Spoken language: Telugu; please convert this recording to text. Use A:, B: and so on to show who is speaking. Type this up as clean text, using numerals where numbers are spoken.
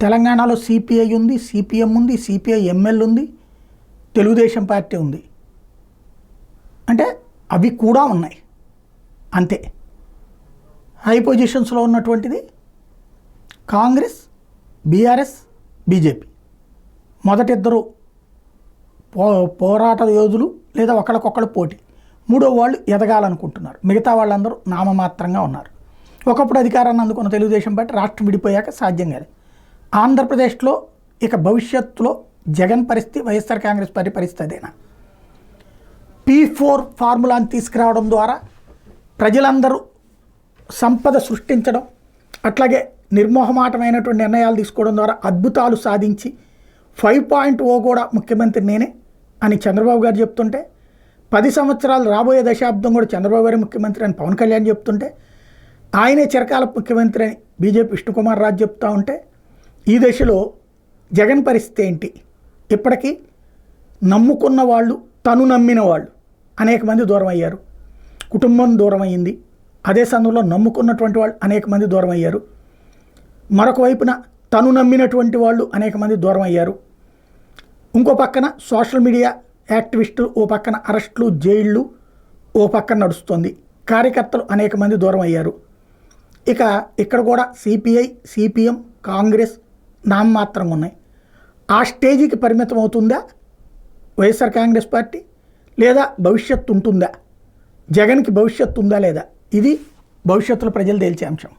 A: తెలంగాణలో సిపిఐ ఉంది, సిపిఎం ఉంది, సిపిఐ ఎంఎల్ ఉంది, తెలుగుదేశం పార్టీ ఉంది. అంటే అవి కూడా ఉన్నాయి. అంతే. హై పొజిషన్స్లో ఉన్నటువంటిది కాంగ్రెస్, బీఆర్ఎస్, బీజేపీ. మొదటిద్దరు పోరాట యోధులు లేదా ఒకళ్ళకొకళ్ళు పోటీ. మూడో వాళ్ళు ఎదగాలనుకుంటున్నారు. మిగతా వాళ్ళందరూ నామమాత్రంగా ఉన్నారు. ఒకప్పుడు అధికారాన్ని అందుకున్న తెలుగుదేశం పార్టీ రాష్ట్రం విడిపోయాక సాధ్యం కాదు. ఆంధ్రప్రదేశ్లో ఇక భవిష్యత్తులో జగన్ పరిస్థితి, వైఎస్ఆర్ కాంగ్రెస్ పార్టీ పరిస్థితి అదేనా? P4 ఫార్ములాని తీసుకురావడం ద్వారా ప్రజలందరూ సంపద సృష్టించడం, అట్లాగే నిర్మోహమాటమైనటువంటి నిర్ణయాలు తీసుకోవడం ద్వారా అద్భుతాలు సాధించి 5.0 కూడా ముఖ్యమంత్రి నేనే అని చంద్రబాబు గారు చెప్తుంటే, 10 సంవత్సరాలు రాబోయే దశాబ్దం కూడా చంద్రబాబు గారి ముఖ్యమంత్రి అని పవన్ కళ్యాణ్ చెప్తుంటే, ఆయనే చిరకాల ముఖ్యమంత్రి అని బీజేపీ విష్ణుకుమార్ రాజు చెప్తూ ఉంటే, ఈ దశలో జగన్ పరిస్థితి ఏంటి? ఇప్పటికీ నమ్ముకున్న వాళ్ళు, తను నమ్మిన వాళ్ళు అనేక మంది దూరం అయ్యారు. కుటుంబం దూరం అయ్యింది. అదే సమయంలో నమ్ముకున్నటువంటి వాళ్ళు అనేక మంది దూరం అయ్యారు. మరొక వైపున తను నమ్మినటువంటి వాళ్ళు అనేక మంది దూరం అయ్యారు. ఇంకో పక్కన సోషల్ మీడియా యాక్టివిస్టులు, ఓ పక్కన అరెస్టులు, జైళ్ళు ఓ పక్కన నడుస్తుంది. కార్యకర్తలు అనేక మంది దూరం అయ్యారు. ఇక ఇక్కడ కూడా సిపిఐ, సిపిఎం, కాంగ్రెస్ నామమాత్రంగా ఉన్నాయి. ఆ స్టేజీకి పరిమితం అవుతుందా వైఎస్ఆర్ కాంగ్రెస్ పార్టీ, లేదా భవిష్యత్తు ఉంటుందా? జగన్కి భవిష్యత్తు ఉందా లేదా? ఇది భవిష్యత్తులో ప్రజలు తేల్చే అంశం.